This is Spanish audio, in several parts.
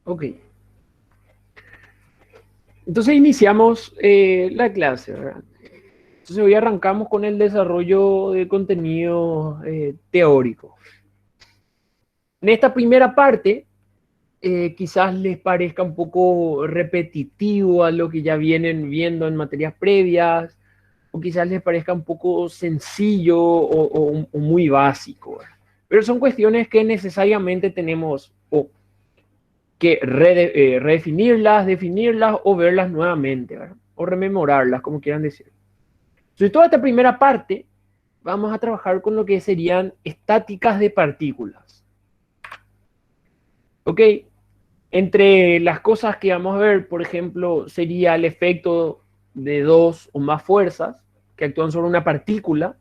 Ok, entonces iniciamos la clase, ¿verdad? Entonces hoy arrancamos con el desarrollo de contenido teórico. En esta primera parte, quizás les parezca un poco repetitivo a lo que ya vienen viendo en materias previas, o quizás les parezca un poco sencillo o muy básico, ¿verdad? Pero son cuestiones que necesariamente tenemos o que redefinirlas, definirlas o verlas nuevamente, ¿verdad? O rememorarlas, como quieran decir. Entonces, toda esta primera parte vamos a trabajar con lo que serían estáticas de partículas. ¿Ok? Entre las cosas que vamos a ver, por ejemplo, sería el efecto de dos o más fuerzas que actúan sobre una partícula.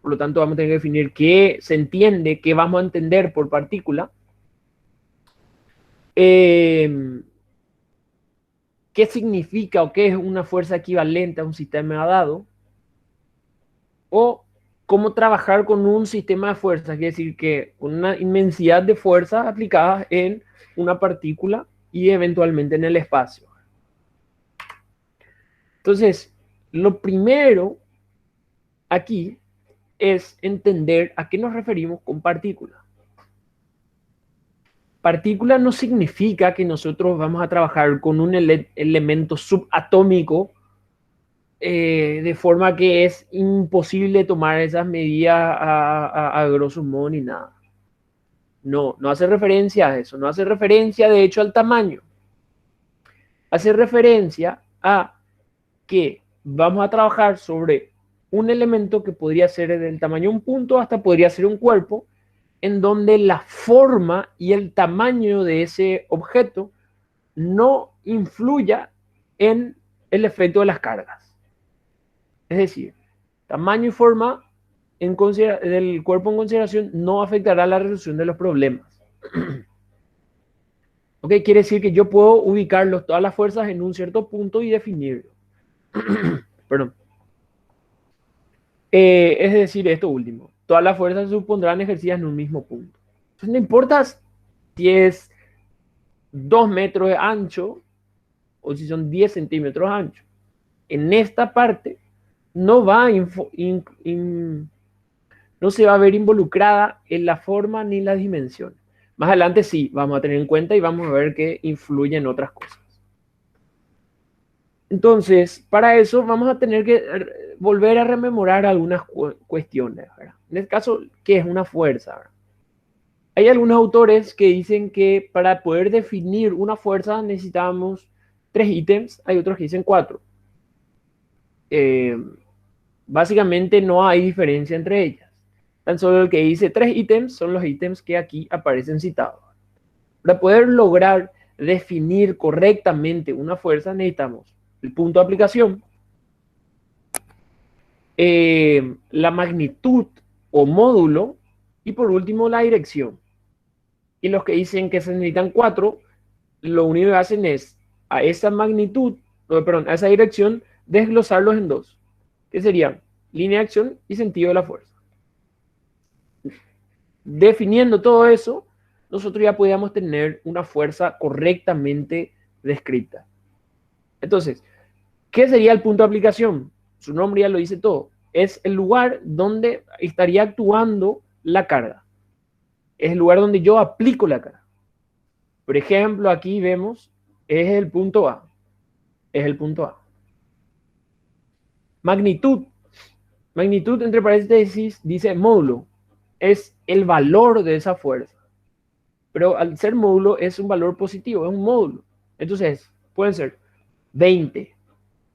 Por lo tanto, vamos a tener que definir qué se entiende, qué vamos a entender por partícula. Eh, ¿Qué significa o qué es una fuerza equivalente a un sistema dado? O cómo trabajar con un sistema de fuerzas, quiere decir que con una inmensidad de fuerzas aplicadas en una partícula y eventualmente en el espacio. Entonces, lo primero aquí es entender a qué nos referimos con partícula. Partícula no significa que nosotros vamos a trabajar con un elemento subatómico de forma que es imposible tomar esas medidas a grosso modo ni nada. No, no hace referencia a eso, no hace referencia de hecho al tamaño. Hace referencia a que vamos a trabajar sobre un elemento que podría ser del tamaño de un punto hasta podría ser un cuerpo, en donde la forma y el tamaño de ese objeto no influya en el efecto de las cargas. Es decir, tamaño y forma del cuerpo en consideración no afectará la resolución de los problemas. ¿Ok? Quiere decir que yo puedo ubicarlos, todas las fuerzas en un cierto punto y definirlo. Perdón. Es decir, esto último. Todas las fuerzas se supondrán ejercidas en un mismo punto. Entonces, no importa si es 2 metros de ancho o si son 10 centímetros de ancho. En esta parte no va no se va a ver involucrada en la forma ni las dimensiones. Más adelante sí, vamos a tener en cuenta y vamos a ver que influye en otras cosas. Entonces, para eso vamos a tener que volver a rememorar algunas cuestiones, ¿verdad? En este caso, ¿qué es una fuerza? ¿Verdad? Hay algunos autores que dicen que para poder definir una fuerza necesitamos 3 ítems, hay otros que dicen 4. Eh, Básicamente no hay diferencia entre ellas. Tan solo el que dice 3 ítems son los ítems que aquí aparecen citados. Para poder lograr definir correctamente una fuerza necesitamos el punto de aplicación, la magnitud o módulo y por último la dirección. Y los que dicen que se necesitan 4, lo único que hacen es a esa magnitud, perdón, a esa dirección, desglosarlos en dos, que serían línea de acción y sentido de la fuerza. Definiendo todo eso, nosotros ya podíamos tener una fuerza correctamente descrita. Entonces, ¿qué sería el punto de aplicación? Su nombre ya lo dice todo. Es el lugar donde estaría actuando la carga. Es el lugar donde yo aplico la carga. Por ejemplo, aquí vemos, es el punto A. Es el punto A. Magnitud. Magnitud, entre paréntesis, dice módulo. Es el valor de esa fuerza. Pero al ser módulo es un valor positivo, es un módulo. Entonces, pueden ser 20,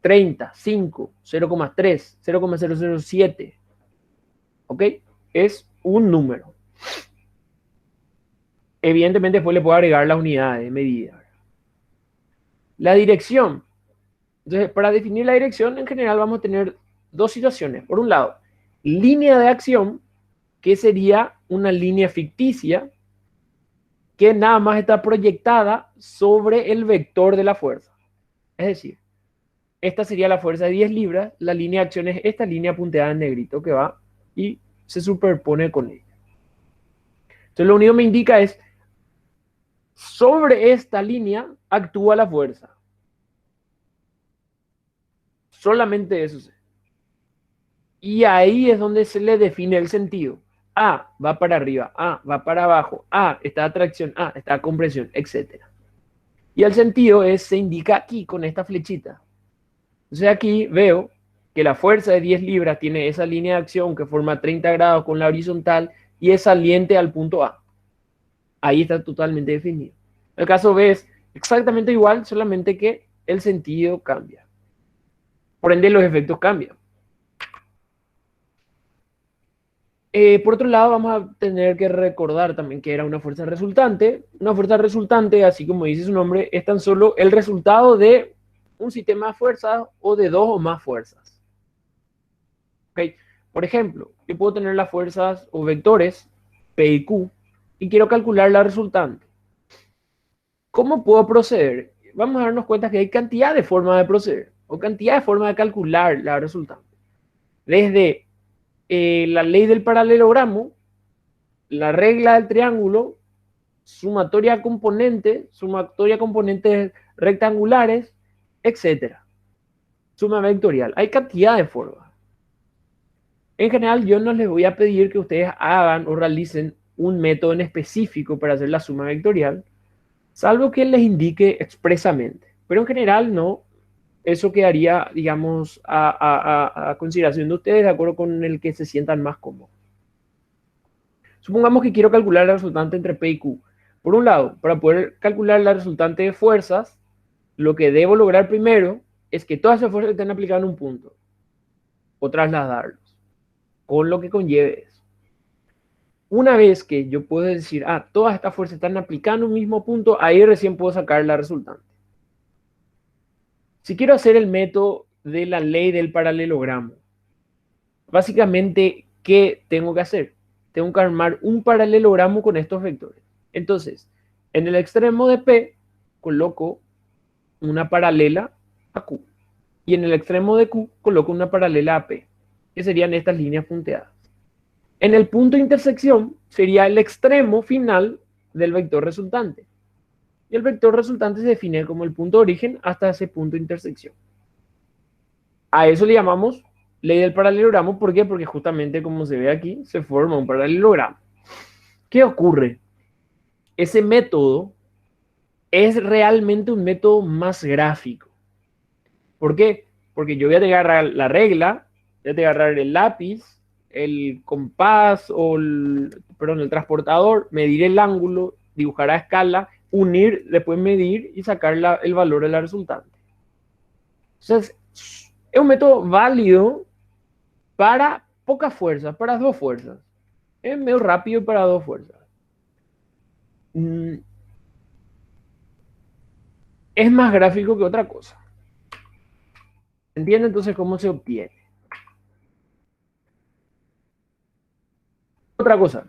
30, 5, 0,3, 0,007. ¿Ok? Es un número. Evidentemente después le puedo agregar las unidades de medida. La dirección. Entonces, para definir la dirección, en general vamos a tener dos situaciones. Por un lado, línea de acción, que sería una línea ficticia que nada más está proyectada sobre el vector de la fuerza. Es decir, esta sería la fuerza de 10 libras, la línea de acción es esta línea punteada en negrito que va y se superpone con ella. Entonces, lo único que me indica es Sobre esta línea actúa la fuerza. Solamente eso. Y ahí es donde se le define el sentido. A va para arriba, A va para abajo, A está atracción, A está compresión, etc. Y el sentido se indica aquí con esta flechita. Entonces aquí veo que la fuerza de 10 libras tiene esa línea de acción que forma 30 grados con la horizontal y es saliente al punto A. Ahí está totalmente definido. El caso B es exactamente igual, solamente que el sentido cambia. Por ende, los efectos cambian. Por otro lado, vamos a tener que recordar también que era una fuerza resultante. Una fuerza resultante, así como dice su nombre, es tan solo el resultado de un sistema de fuerzas o de dos o más fuerzas. ¿Okay? Por ejemplo, yo puedo tener las fuerzas o vectores P y Q y quiero calcular la resultante. ¿Cómo puedo proceder? Vamos a darnos cuenta que hay cantidad de formas de proceder o cantidad de formas de calcular la resultante. Desde la ley del paralelogramo, la regla del triángulo, sumatoria componentes rectangulares, etcétera. Suma vectorial. Hay cantidad de formas. En general, yo no les voy a pedir que ustedes hagan o realicen un método en específico para hacer la suma vectorial, salvo que les indique expresamente. Pero en general, no. Eso quedaría, digamos, a consideración de ustedes, de acuerdo con el que se sientan más cómodos. Supongamos que quiero calcular la resultante entre P y Q. Por un lado, para poder calcular la resultante de fuerzas, lo que debo lograr primero es que todas esas fuerzas estén aplicadas en un punto o trasladarlos, con lo que conlleve eso. Una vez que yo puedo decir, todas estas fuerzas están aplicando un mismo punto, ahí recién puedo sacar la resultante. Si quiero hacer el método de la ley del paralelogramo, básicamente, ¿qué tengo que hacer? Tengo que armar un paralelogramo con estos vectores. Entonces, en el extremo de P, coloco una paralela a Q. Y en el extremo de Q, coloco una paralela a P, que serían estas líneas punteadas. En el punto de intersección, sería el extremo final del vector resultante. Y el vector resultante se define como el punto de origen hasta ese punto de intersección. A eso le llamamos ley del paralelogramo. ¿Por qué? Porque justamente como se ve aquí, se forma un paralelogramo. ¿Qué ocurre? Ese método es realmente un método más gráfico. ¿Por qué? Porque yo voy a agarrar la regla, voy a agarrar el lápiz, el compás o el transportador, medir el ángulo, dibujar a escala, unir, después medir y sacar el valor de la resultante. Entonces, es un método válido para pocas fuerzas, para dos fuerzas. Es medio rápido para dos fuerzas. Es más gráfico que otra cosa. ¿Entiende entonces cómo se obtiene? Otra cosa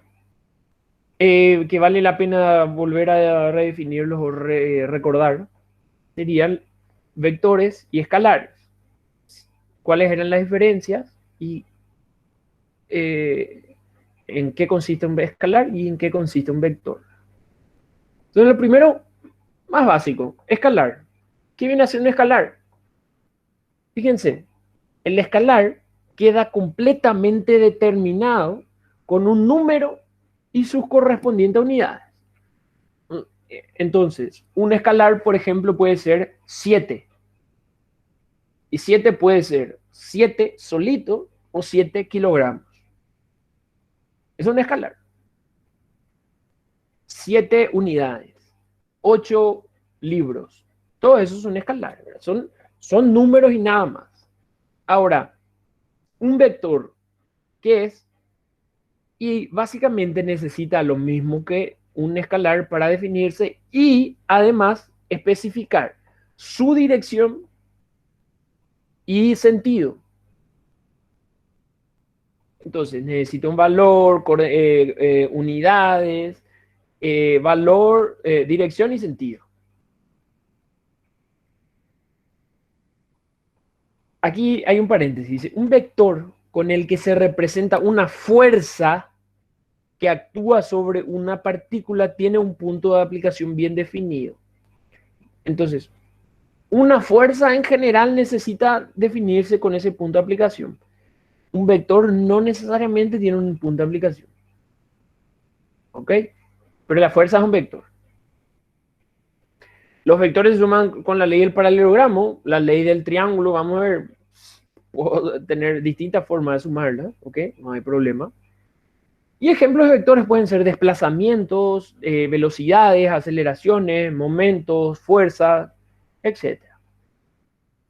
que vale la pena volver a redefinirlos o recordar serían vectores y escalares. ¿Cuáles eran las diferencias y en qué consiste un escalar y en qué consiste un vector? Entonces, lo primero, más básico, escalar. ¿Qué viene a ser un escalar? Fíjense, el escalar queda completamente determinado con un número y sus correspondientes unidades. Entonces, un escalar, por ejemplo, puede ser 7. Y 7 puede ser 7 solito o 7 kilogramos. Es un escalar. 7 unidades, 8 libros. Todo eso es un escalar. Son números y nada más. Ahora, un vector, ¿qué es? Y básicamente necesita lo mismo que un escalar para definirse y además especificar su dirección y sentido. Entonces necesita un valor, unidades, valor, dirección y sentido. Aquí hay un paréntesis. Un vector con el que se representa una fuerza que actúa sobre una partícula tiene un punto de aplicación bien definido. Entonces, una fuerza en general necesita definirse con ese punto de aplicación. Un vector no necesariamente tiene un punto de aplicación. ¿Ok? Pero la fuerza es un vector. Los vectores se suman con la ley del paralelogramo, la ley del triángulo. Vamos a ver, puedo tener distintas formas de sumarla. ¿Ok? No hay problema. Y ejemplos de vectores pueden ser desplazamientos, velocidades, aceleraciones, momentos, fuerzas, etcétera.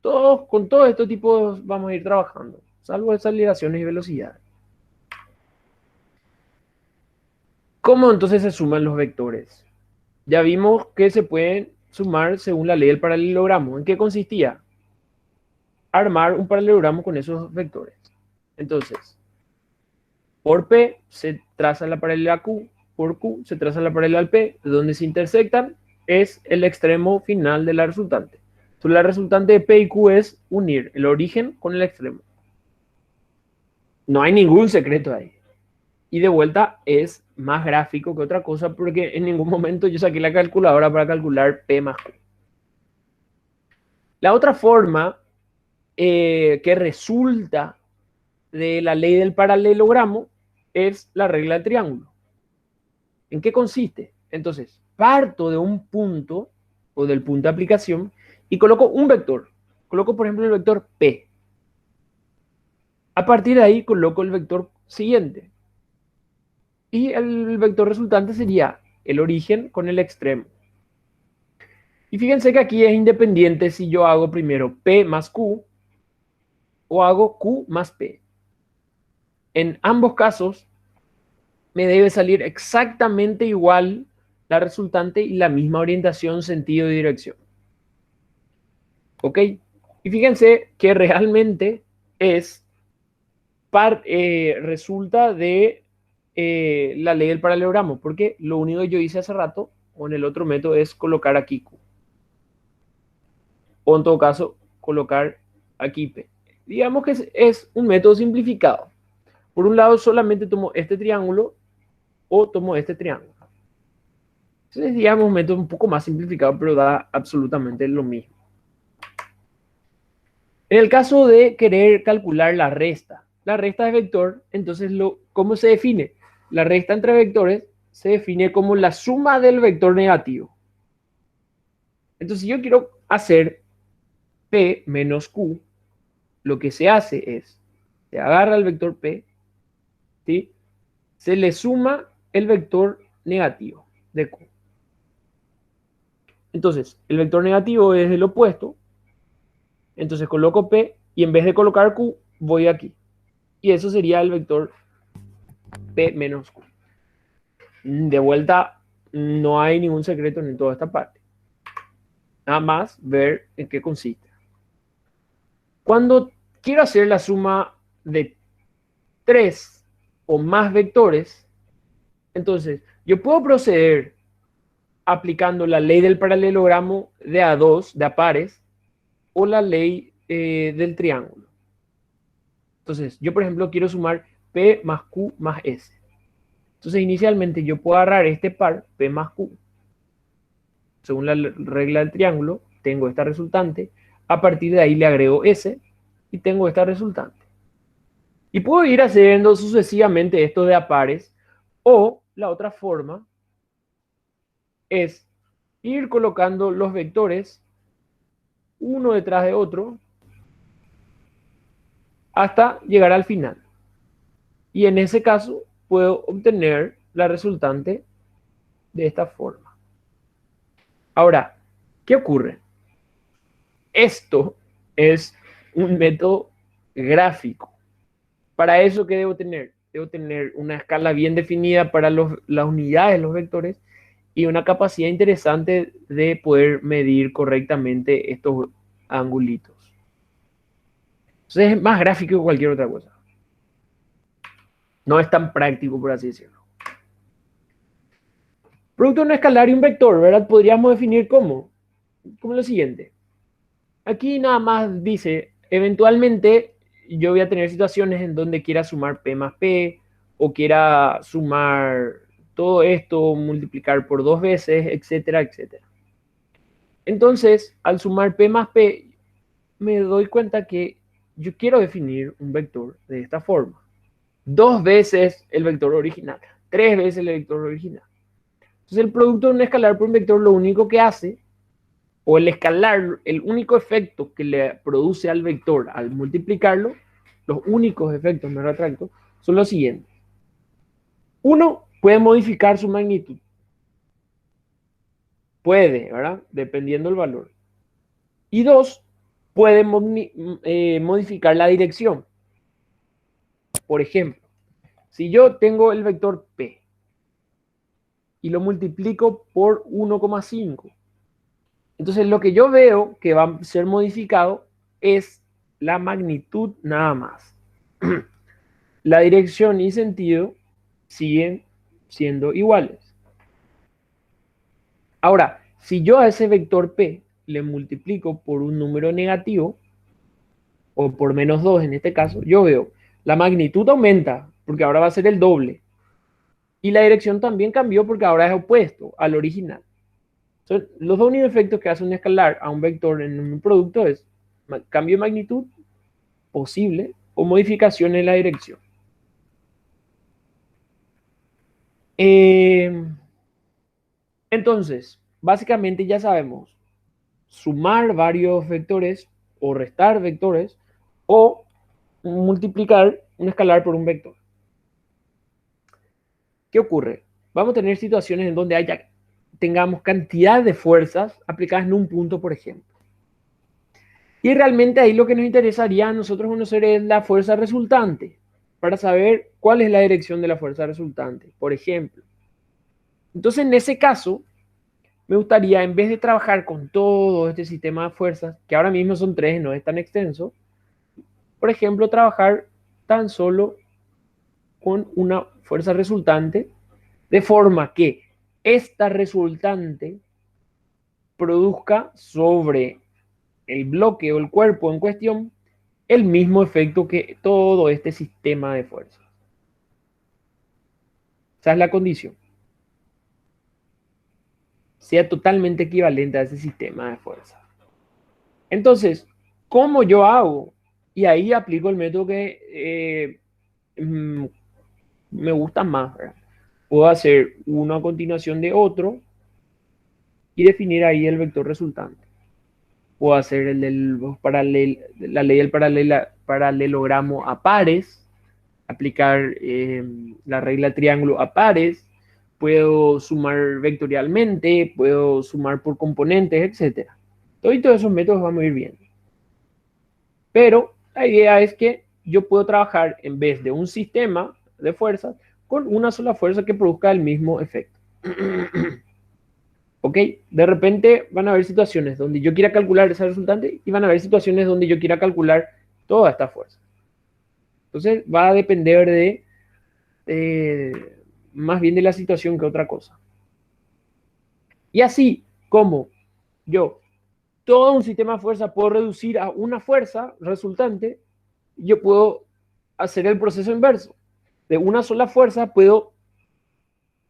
Con todos estos tipos vamos a ir trabajando, salvo aceleraciones y velocidades. ¿Cómo entonces se suman los vectores? Ya vimos que se pueden sumar según la ley del paralelogramo. ¿En qué consistía? Armar un paralelogramo con esos vectores. Entonces, por P se traza la paralela a Q, por Q se traza la paralela al P, donde se intersectan es el extremo final de la resultante. Entonces, la resultante de P y Q es unir el origen con el extremo. No hay ningún secreto ahí. Y de vuelta es más gráfico que otra cosa porque en ningún momento yo saqué la calculadora para calcular P más Q. La otra forma que resulta de la ley del paralelogramo es la regla del triángulo. ¿En qué consiste? Entonces, parto de un punto o del punto de aplicación y coloco un vector. Coloco, por ejemplo, el vector P. A partir de ahí coloco el vector siguiente. Y el vector resultante sería el origen con el extremo. Y fíjense que aquí es independiente si yo hago primero P más Q o hago Q más P. En ambos casos me debe salir exactamente igual la resultante y la misma orientación, sentido y dirección. ¿Ok? Y fíjense que realmente resulta de la ley del paralelogramo, porque lo único que yo hice hace rato, o en el otro método, es colocar aquí Q. O en todo caso, colocar aquí P. Digamos que es un método simplificado. Por un lado, solamente tomo este triángulo o tomo este triángulo. Entonces, digamos, un método un poco más simplificado, pero da absolutamente lo mismo. En el caso de querer calcular la resta de vector, entonces, ¿cómo se define? La resta entre vectores se define como la suma del vector negativo. Entonces, si yo quiero hacer P menos Q, lo que se hace es, se agarra el vector P, ¿sí? Se le suma el vector negativo de Q. Entonces, el vector negativo es el opuesto, entonces coloco P y en vez de colocar Q, voy aquí. Y eso sería el vector P menos Q. De vuelta, no hay ningún secreto en toda esta parte. Nada más ver en qué consiste. Cuando quiero hacer la suma de 3 o más vectores, entonces yo puedo proceder aplicando la ley del paralelogramo de A2, de a pares, o la ley del triángulo. Entonces, yo por ejemplo quiero sumar P más Q más S. Entonces, inicialmente yo puedo agarrar este par, P más Q. Según la regla del triángulo, tengo esta resultante. A partir de ahí le agrego S y tengo esta resultante. Y puedo ir haciendo sucesivamente esto de a pares. O la otra forma es ir colocando los vectores uno detrás de otro hasta llegar al final. Y en ese caso puedo obtener la resultante de esta forma. Ahora, ¿qué ocurre? Esto es un método gráfico. Para eso, ¿qué debo tener? Debo tener una escala bien definida para las unidades de los vectores y una capacidad interesante de poder medir correctamente estos angulitos. Entonces es más gráfico que cualquier otra cosa. No es tan práctico, por así decirlo. Producto de un escalar y un vector, ¿verdad? Podríamos definir como lo siguiente. Aquí nada más dice, eventualmente yo voy a tener situaciones en donde quiera sumar P más P o quiera sumar todo esto, multiplicar por 2 veces, etcétera, etcétera. Entonces, al sumar P más P, me doy cuenta que yo quiero definir un vector de esta forma. 2 veces el vector original, 3 veces el vector original. Entonces, el producto de un escalar por un vector lo único que hace, o el escalar, el único efecto que le produce al vector al multiplicarlo, los únicos efectos, me retracto, son los siguientes. Uno, puede modificar su magnitud. Puede, ¿verdad? Dependiendo del valor. Y dos, puede modificar la dirección. Por ejemplo, si yo tengo el vector P y lo multiplico por 1,5, entonces lo que yo veo que va a ser modificado es la magnitud nada más. La dirección y sentido siguen siendo iguales. Ahora, si yo a ese vector P le multiplico por un número negativo, o por -2 en este caso, yo veo la magnitud aumenta, porque ahora va a ser el doble. Y la dirección también cambió porque ahora es opuesto al original. Entonces, los dos únicos efectos que hace un escalar a un vector en un producto es cambio de magnitud posible o modificación en la dirección. Entonces, básicamente ya sabemos sumar varios vectores o restar vectores o multiplicar un escalar por un vector. ¿Qué ocurre? Vamos a tener situaciones en donde tengamos cantidad de fuerzas aplicadas en un punto, por ejemplo. Y realmente ahí lo que nos interesaría a nosotros conocer es la fuerza resultante, para saber cuál es la dirección de la fuerza resultante, por ejemplo. Entonces, en ese caso, me gustaría, en vez de trabajar con todo este sistema de fuerzas, que ahora mismo son 3, no es tan extenso, por ejemplo, trabajar tan solo con una fuerza resultante, de forma que esta resultante produzca sobre el bloque o el cuerpo en cuestión el mismo efecto que todo este sistema de fuerzas. Esa es la condición. Sea totalmente equivalente a ese sistema de fuerzas. Entonces, ¿cómo yo hago? Y ahí aplico el método que me gusta más, ¿verdad? Puedo hacer uno a continuación de otro y definir ahí el vector resultante. Puedo hacer la ley del paralelogramo a pares, aplicar la regla del triángulo a pares, puedo sumar vectorialmente, puedo sumar por componentes, etc. Todos esos métodos vamos a ir viendo. Pero la idea es que yo puedo trabajar en vez de un sistema de fuerzas con una sola fuerza que produzca el mismo efecto. ¿Ok? De repente van a haber situaciones donde yo quiera calcular esa resultante y van a haber situaciones donde yo quiera calcular toda esta fuerza. Entonces va a depender más bien de la situación que otra cosa. Y así como yo todo un sistema de fuerza puedo reducir a una fuerza resultante, yo puedo hacer el proceso inverso. De una sola fuerza puedo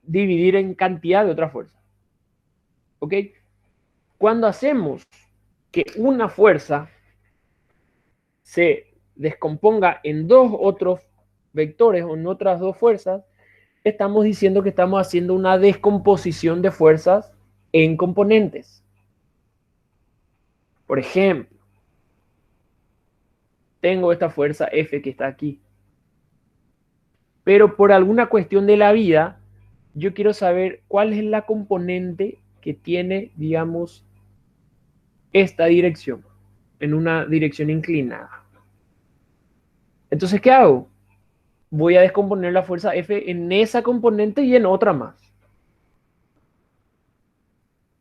dividir en cantidad de otra fuerza. ¿Ok? Cuando hacemos que una fuerza se descomponga en dos otros vectores o en otras dos fuerzas, estamos diciendo que estamos haciendo una descomposición de fuerzas en componentes. Por ejemplo, tengo esta fuerza F que está aquí, pero por alguna cuestión de la vida, yo quiero saber cuál es la componente que tiene, digamos, esta dirección, en una dirección inclinada. Entonces, ¿qué hago? Voy a descomponer la fuerza F en esa componente y en otra más.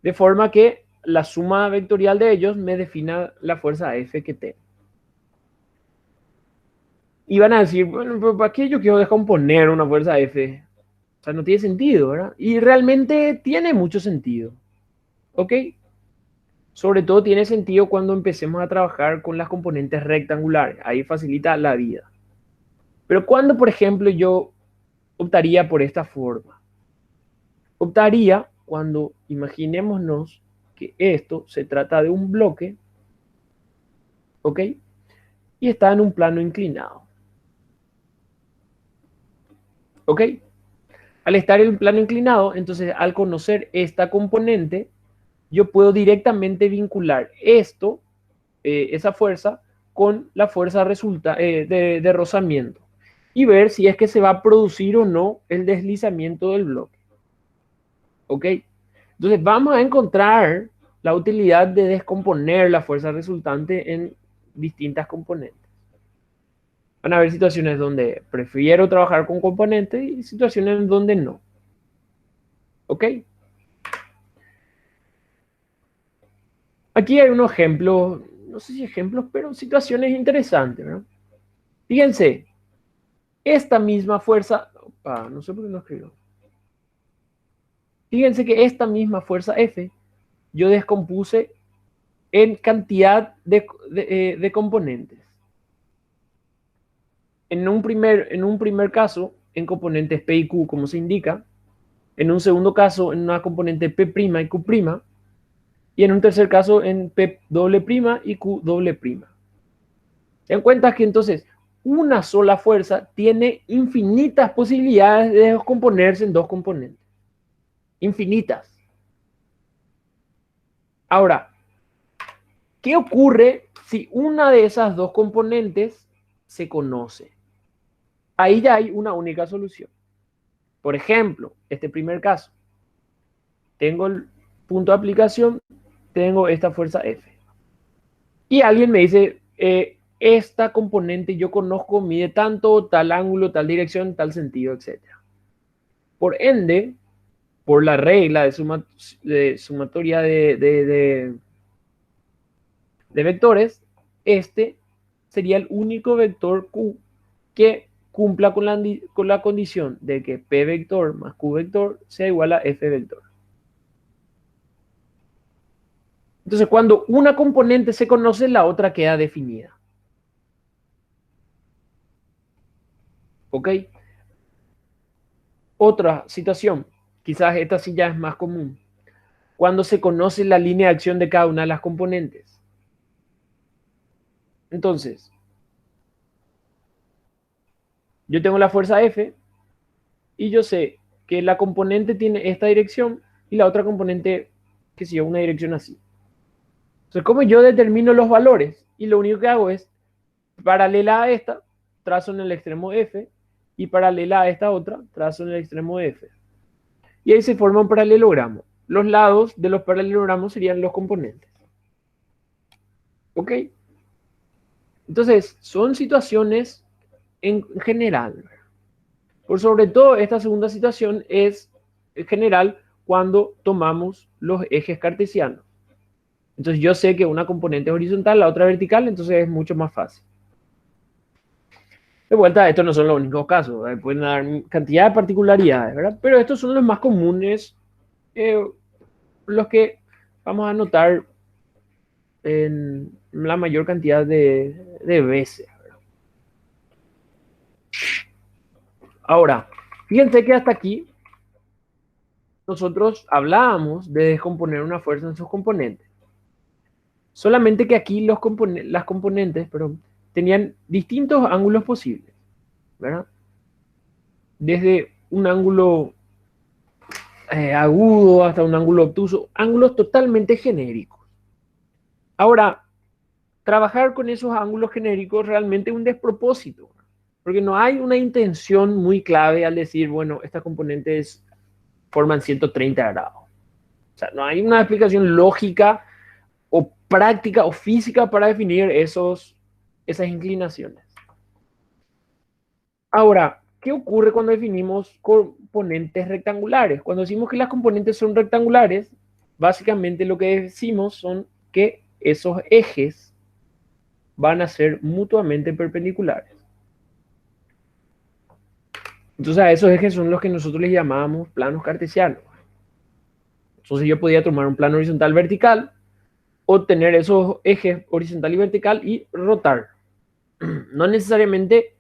De forma que la suma vectorial de ellos me defina la fuerza F que tengo. Y van a decir, bueno, pero ¿para qué yo quiero descomponer una fuerza F? O sea, no tiene sentido, ¿verdad? Y realmente tiene mucho sentido. ¿Ok? Sobre todo tiene sentido cuando empecemos a trabajar con las componentes rectangulares. Ahí facilita la vida. Pero cuando, por ejemplo, yo optaría por esta forma. Optaría cuando imaginémonos que esto se trata de un bloque, ¿ok? Y está en un plano inclinado, ¿ok? Al estar en un plano inclinado, entonces al conocer esta componente, yo puedo directamente vincular esto, esa fuerza, con la fuerza de rozamiento y ver si es que se va a producir o no el deslizamiento del bloque. ¿Ok? Entonces vamos a encontrar la utilidad de descomponer la fuerza resultante en distintas componentes. Van a haber situaciones donde prefiero trabajar con componentes y situaciones donde no. ¿Ok? Aquí hay unos ejemplos, no sé si ejemplos, pero situaciones interesantes, ¿no? Fíjense, esta misma fuerza, no sé por qué no escribo. Fíjense que esta misma fuerza F yo descompuse en cantidad de componentes. En un primer caso, en componentes P y Q, como se indica. En un segundo caso, en una componente P' y Q'. Y en un tercer caso, en P doble prima y Q doble prima. Se dan cuenta que entonces una sola fuerza tiene infinitas posibilidades de descomponerse en dos componentes. Infinitas. Ahora, ¿qué ocurre si una de esas dos componentes se conoce? Ahí ya hay una única solución. Por ejemplo, este primer caso. Tengo el punto de aplicación, tengo esta fuerza F. Y alguien me dice, esta componente yo conozco, mide tanto, tal ángulo, tal dirección, tal sentido, etc. Por ende, por la regla de sumatoria de vectores, este sería el único vector Q que cumpla con la condición de que P vector más Q vector sea igual a F vector. Entonces, cuando una componente se conoce, la otra queda definida. ¿Ok? Otra situación, quizás esta sí ya es más común, cuando se conoce la línea de acción de cada una de las componentes. Entonces, yo tengo la fuerza F y yo sé que la componente tiene esta dirección y la otra componente, que sé yo, una dirección así. Entonces, como yo determino los valores y lo único que hago es, paralela a esta, trazo en el extremo F y paralela a esta otra, trazo en el extremo F. Y ahí se forma un paralelogramo. Los lados de los paralelogramos serían los componentes. ¿Ok? Entonces, son situaciones en general. Por sobre todo, esta segunda situación es en general cuando tomamos los ejes cartesianos. Entonces, yo sé que una componente es horizontal, la otra vertical, entonces es mucho más fácil. De vuelta, estos no son los únicos casos, pueden dar cantidad de particularidades, ¿verdad? Pero estos son los más comunes, los que vamos a notar en la mayor cantidad de veces. Ahora, fíjense que hasta aquí nosotros hablábamos de descomponer una fuerza en sus componentes. Solamente que aquí las componentes tenían distintos ángulos posibles, ¿verdad? Desde un ángulo agudo hasta un ángulo obtuso, ángulos totalmente genéricos. Ahora, trabajar con esos ángulos genéricos realmente es un despropósito, porque no hay una intención muy clave al decir, bueno, estas componentes forman 130 grados. O sea, no hay una explicación lógica o práctica o física para definir esas inclinaciones. Ahora, ¿qué ocurre cuando definimos componentes rectangulares? Cuando decimos que las componentes son rectangulares, básicamente lo que decimos son que esos ejes van a ser mutuamente perpendiculares. Entonces a esos ejes son los que nosotros les llamábamos planos cartesianos. Entonces yo podía tomar un plano horizontal vertical, o tener esos ejes horizontal y vertical y rotar. No necesariamente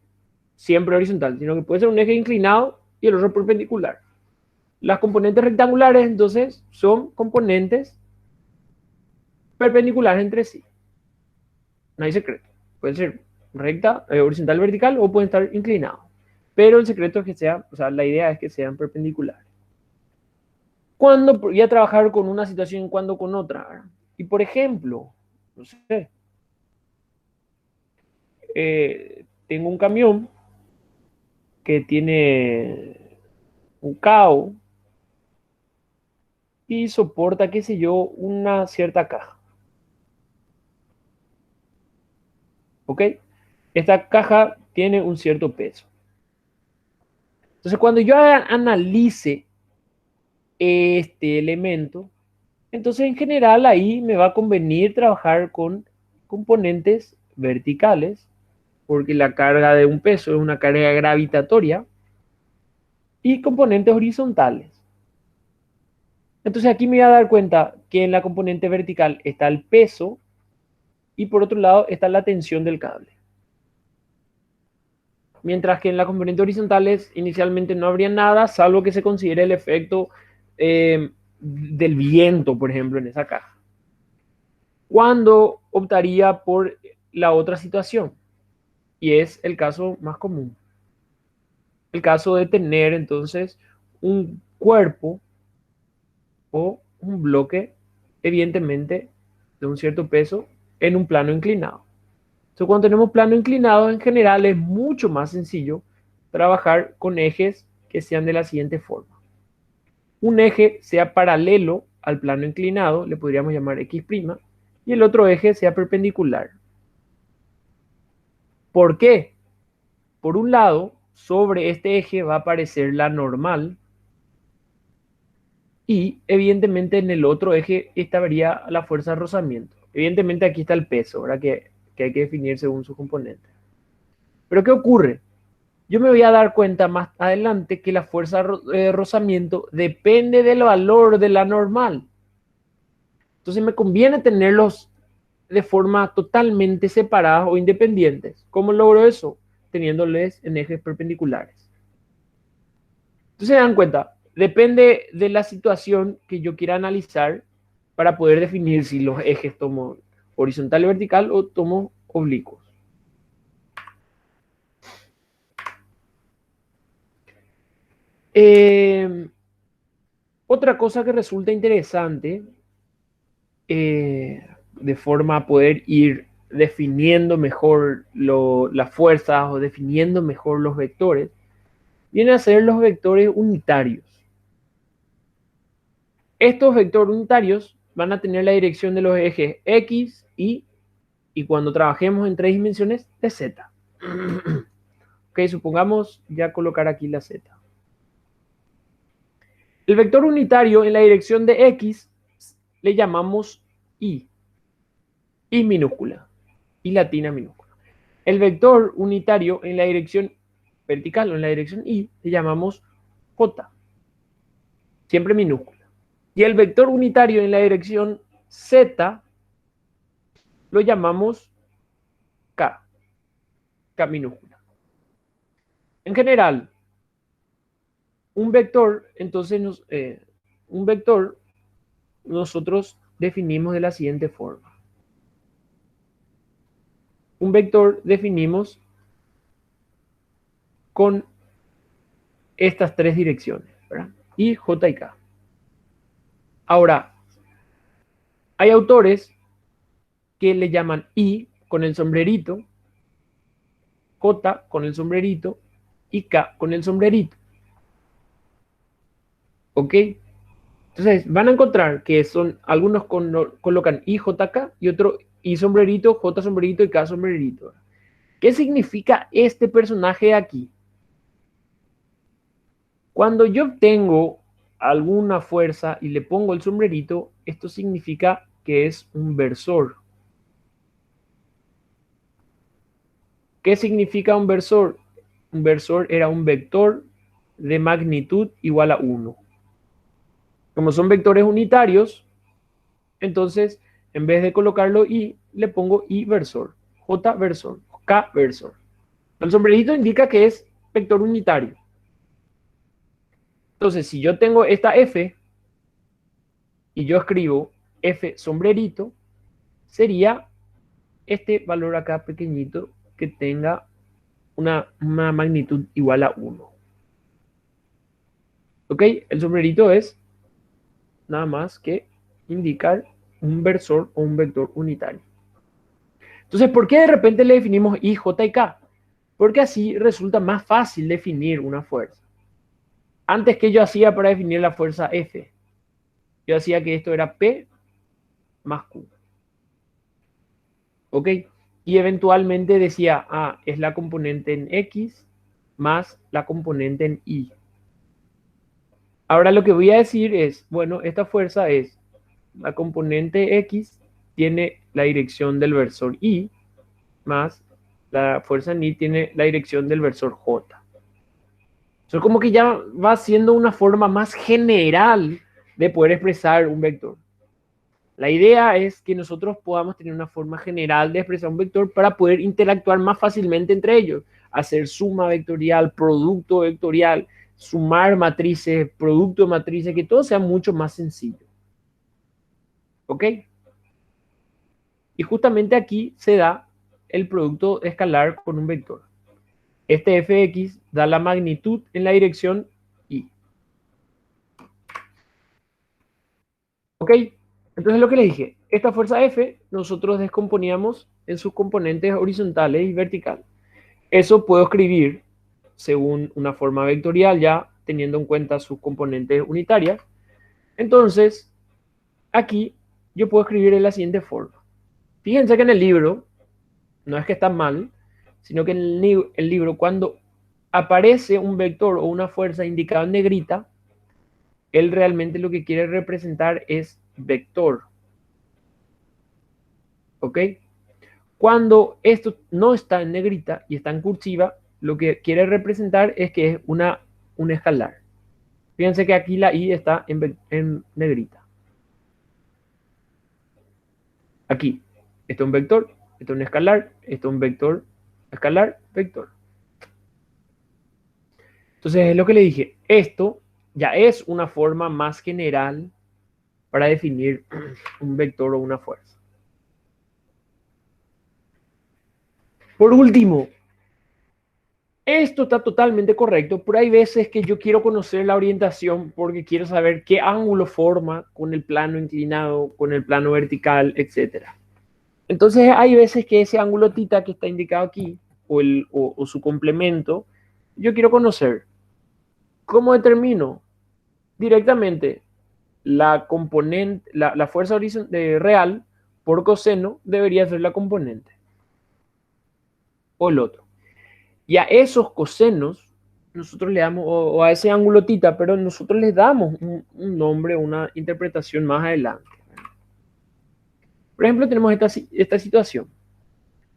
siempre horizontal, sino que puede ser un eje inclinado y el otro perpendicular. Las componentes rectangulares, entonces, son componentes perpendiculares entre sí. No hay secreto. Puede ser recta, horizontal, vertical o pueden estar inclinados. Pero el secreto es que sea, o sea, la idea es que sean perpendiculares. ¿Cuándo voy a trabajar con una situación y cuándo con otra? Y por ejemplo, no sé, tengo un camión que tiene un cao y soporta, qué sé yo, una cierta caja. ¿Ok? Esta caja tiene un cierto peso. Entonces, cuando yo analice este elemento, entonces en general ahí me va a convenir trabajar con componentes verticales, porque la carga de un peso es una carga gravitatoria, y componentes horizontales. Entonces aquí me voy a dar cuenta que en la componente vertical está el peso y por otro lado está la tensión del cable. Mientras que en la componente horizontales inicialmente no habría nada, salvo que se considere el efecto del viento, por ejemplo, en esa caja. ¿Cuándo optaría por la otra situación? Y es el caso más común. El caso de tener entonces un cuerpo o un bloque, evidentemente, de un cierto peso en un plano inclinado. Entonces, cuando tenemos plano inclinado, en general es mucho más sencillo trabajar con ejes que sean de la siguiente forma. Un eje sea paralelo al plano inclinado, le podríamos llamar X', y el otro eje sea perpendicular. ¿Por qué? Por un lado, sobre este eje va a aparecer la normal y evidentemente en el otro eje estaría la fuerza de rozamiento. Evidentemente aquí está el peso, ¿verdad? Que hay que definir según su componente. Pero ¿qué ocurre? Yo me voy a dar cuenta más adelante que la fuerza de rozamiento depende del valor de la normal. Entonces me conviene tenerlos de forma totalmente separadas o independientes. ¿Cómo logro eso? Teniéndoles en ejes perpendiculares. Entonces se dan cuenta, depende de la situación que yo quiera analizar para poder definir si los ejes tomo horizontal y vertical o tomo oblicuos. Eh, Otra cosa que resulta interesante, de forma a poder ir definiendo mejor las fuerzas o definiendo mejor los vectores, viene a ser los vectores unitarios. Estos vectores unitarios van a tener la dirección de los ejes X, y cuando trabajemos en tres dimensiones, de Z. Ok, supongamos ya colocar aquí la Z. El vector unitario en la dirección de X le llamamos I minúscula, I latina minúscula. El vector unitario en la dirección vertical o en la dirección Y le llamamos J, siempre minúscula. Y el vector unitario en la dirección Z lo llamamos K, K minúscula. En general, un vector, entonces, un vector nosotros definimos de la siguiente forma. Un vector definimos con estas tres direcciones, ¿verdad? I, J y K. Ahora, hay autores que le llaman I con el sombrerito, J con el sombrerito y K con el sombrerito. ¿Ok? Entonces van a encontrar que son, algunos colocan IJK y otro I sombrerito, J sombrerito y K sombrerito. ¿Qué significa este personaje aquí? Cuando yo obtengo alguna fuerza y le pongo el sombrerito, esto significa que es un versor. ¿Qué significa un versor? Un versor era un vector de magnitud igual a 1. Como son vectores unitarios, entonces en vez de colocarlo I, le pongo I versor, J versor, K versor. El sombrerito indica que es vector unitario. Entonces, si yo tengo esta F y yo escribo F sombrerito, sería este valor acá pequeñito que tenga una magnitud igual a 1. ¿Ok? El sombrerito es nada más que indicar un versor o un vector unitario. Entonces, ¿por qué de repente le definimos I, J y K? Porque así resulta más fácil definir una fuerza. Antes, ¿qué yo hacía para definir la fuerza F? Yo hacía que esto era P más Q. ¿Ok? Y eventualmente decía, es la componente en X más la componente en Y. Ahora lo que voy a decir es, bueno, esta fuerza es la componente X tiene la dirección del versor Y más la fuerza en Y tiene la dirección del versor J. Eso como que ya va siendo una forma más general de poder expresar un vector. La idea es que nosotros podamos tener una forma general de expresar un vector para poder interactuar más fácilmente entre ellos, hacer suma vectorial, producto vectorial, sumar matrices, producto de matrices, que todo sea mucho más sencillo. ¿Ok? Y justamente aquí se da el producto escalar con un vector. Este fx da la magnitud en la dirección y. ¿Ok? Entonces lo que les dije, esta fuerza F nosotros descomponíamos en sus componentes horizontales y verticales. Eso puedo escribir según una forma vectorial ya teniendo en cuenta sus componentes unitarias. Entonces, aquí yo puedo escribir de la siguiente forma. Fíjense que en el libro, no es que está mal, sino que en el libro cuando aparece un vector o una fuerza indicada en negrita, él realmente lo que quiere representar es vector. ¿Ok? Cuando esto no está en negrita y está en cursiva, lo que quiere representar es que es un escalar. Fíjense que aquí la I está en negrita. Aquí, esto es un vector, esto es un escalar, esto es un vector, escalar, vector. Entonces es lo que le dije, esto ya es una forma más general para definir un vector o una fuerza. Por último, esto está totalmente correcto, pero hay veces que yo quiero conocer la orientación porque quiero saber qué ángulo forma con el plano inclinado, con el plano vertical, etcétera. Entonces hay veces que ese ángulo tita que está indicado aquí, o su complemento, yo quiero conocer. ¿Cómo determino? Directamente la componente, la fuerza real por coseno debería ser la componente o el otro. Y a esos cosenos nosotros le damos, o a ese ángulo tita, pero nosotros les damos un nombre, una interpretación más adelante. Por ejemplo, tenemos esta situación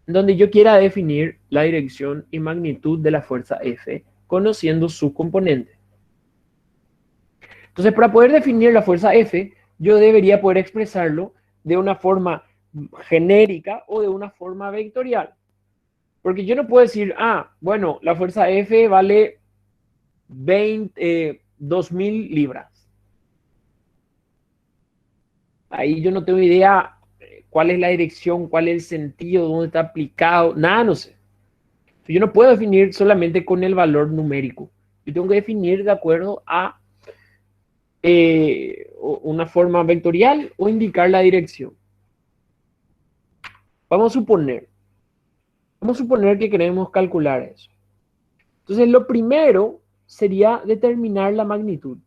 donde yo quiera definir la dirección y magnitud de la fuerza F conociendo su componente. Entonces, para poder definir la fuerza F, yo debería poder expresarlo de una forma genérica o de una forma vectorial. Porque yo no puedo decir, bueno, la fuerza F vale 2000 libras. Ahí yo no tengo idea cuál es la dirección, cuál es el sentido, dónde está aplicado, nada, no sé. Yo no puedo definir solamente con el valor numérico. Yo tengo que definir de acuerdo a una forma vectorial o indicar la dirección. Vamos a suponer que queremos calcular eso. Entonces, lo primero sería determinar la magnitud.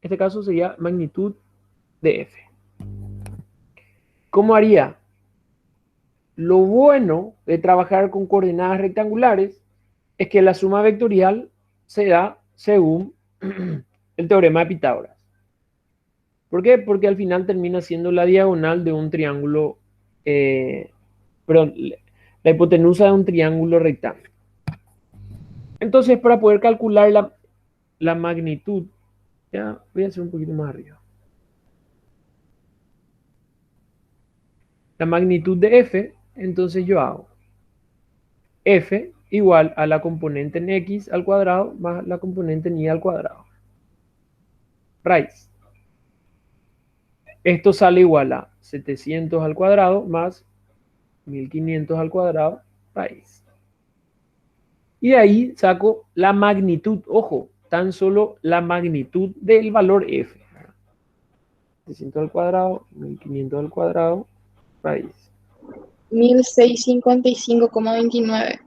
En este caso sería magnitud de F. ¿Cómo haría? Lo bueno de trabajar con coordenadas rectangulares es que la suma vectorial se da según el teorema de Pitágoras. ¿Por qué? Porque al final termina siendo la diagonal de un triángulo, perdón, la hipotenusa de un triángulo rectángulo. Entonces, para poder calcular la magnitud, ya voy a hacer un poquito más arriba. La magnitud de F, entonces yo hago F igual a la componente en x al cuadrado más la componente en y al cuadrado. Raíz. Esto sale igual a 700 al cuadrado más 1500 al cuadrado raíz. Y de ahí saco la magnitud, ojo, tan solo la magnitud del valor f. 700 al cuadrado, 1500 al cuadrado, raíz. 1655,29.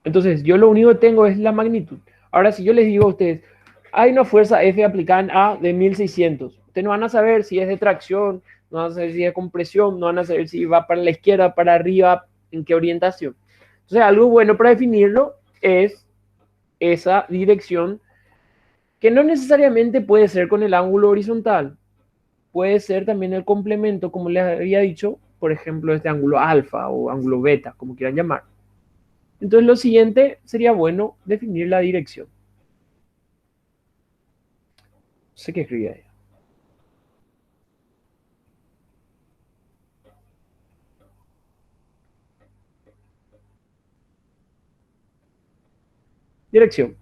Entonces, yo lo único que tengo es la magnitud. Ahora, si yo les digo a ustedes, hay una fuerza F aplicada en A de 1600, ustedes no van a saber si es de tracción, no van a saber si es de compresión, no van a saber si va para la izquierda, para arriba, en qué orientación. Entonces, algo bueno para definirlo es esa dirección, que no necesariamente puede ser con el ángulo horizontal, puede ser también el complemento, como les había dicho, por ejemplo, este ángulo alfa o ángulo beta, como quieran llamar. Entonces, lo siguiente sería bueno definir la dirección. No sé qué escribí ahí. Dirección.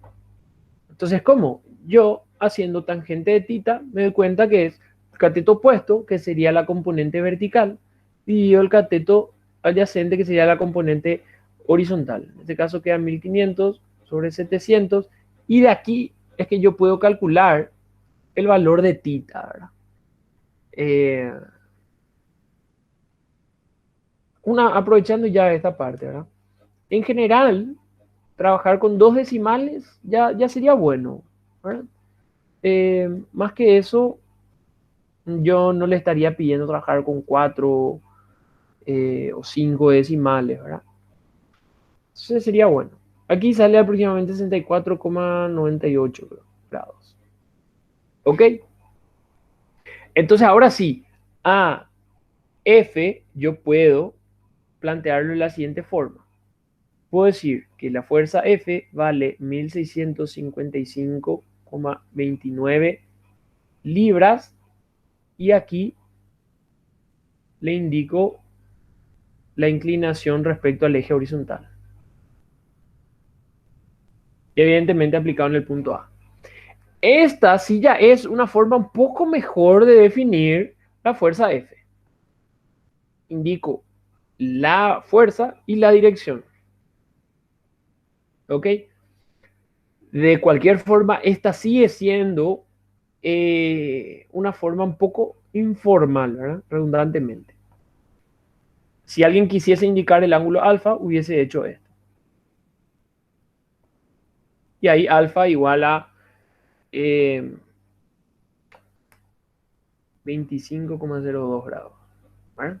Entonces, ¿cómo? Yo, haciendo tangente de tita, me doy cuenta que es el cateto opuesto, que sería la componente vertical, dividido el cateto adyacente, que sería la componente horizontal. En este caso queda 1500 sobre 700, y de aquí es que yo puedo calcular el valor de tita, ¿verdad? Eh, aprovechando ya esta parte, ¿verdad? En general, trabajar con dos decimales ya sería bueno, ¿verdad? Más que eso, yo no le estaría pidiendo trabajar con cuatro o cinco decimales, ¿verdad? Entonces sería bueno. Aquí sale aproximadamente 64,98 grados. ¿Ok? Entonces ahora sí, a F yo puedo plantearlo de la siguiente forma. Puedo decir que la fuerza F vale 1655,29 libras, y aquí le indico la inclinación respecto al eje horizontal. Y evidentemente aplicado en el punto A. Esta sí ya es una forma un poco mejor de definir la fuerza F. Indico la fuerza y la dirección. ¿Ok? De cualquier forma, esta sigue siendo una forma un poco informal, ¿verdad? Redundantemente. Si alguien quisiese indicar el ángulo alfa, hubiese hecho esto. Y ahí alfa igual a 25,02 grados. ¿Vale?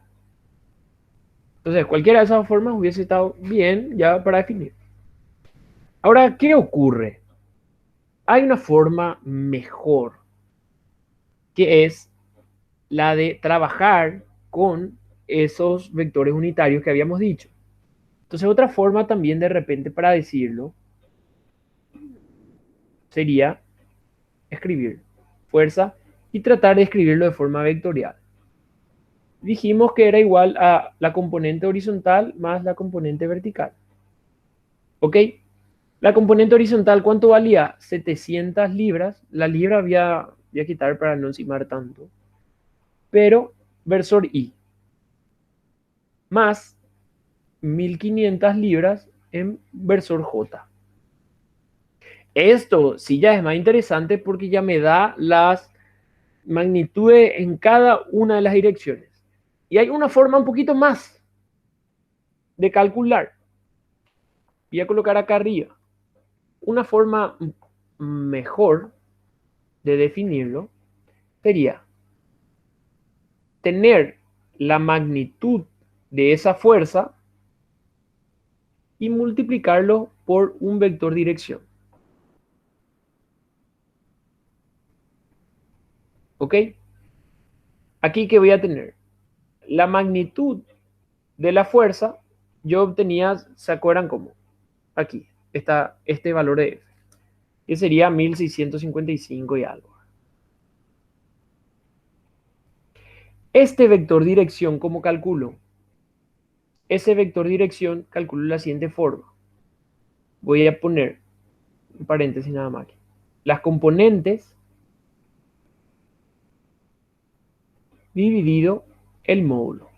Entonces, cualquiera de esas formas hubiese estado bien ya para definir. Ahora, ¿qué ocurre? Hay una forma mejor, que es la de trabajar con esos vectores unitarios que habíamos dicho. Entonces, otra forma también de repente para decirlo sería escribir fuerza y tratar de escribirlo de forma vectorial. Dijimos que era igual a la componente horizontal más la componente vertical. ¿Ok? La componente horizontal, ¿cuánto valía? 700 libras. La libra voy a quitar para no encimar tanto. Pero versor I. Más 1500 libras en versor J. Esto sí ya es más interesante porque ya me da las magnitudes en cada una de las direcciones. Y hay una forma un poquito más de calcular. Voy a colocar acá arriba. Una forma mejor de definirlo sería tener la magnitud de esa fuerza y multiplicarlo por un vector dirección. ¿Ok? Aquí que voy a tener la magnitud de la fuerza, yo obtenía, ¿se acuerdan cómo? Aquí, está este valor de F, que sería 1655 y algo. Este vector dirección, ¿cómo calculo? ese vector dirección calculo de la siguiente forma. Voy a poner un paréntesis nada más aquí. Las componentes dividido el módulo.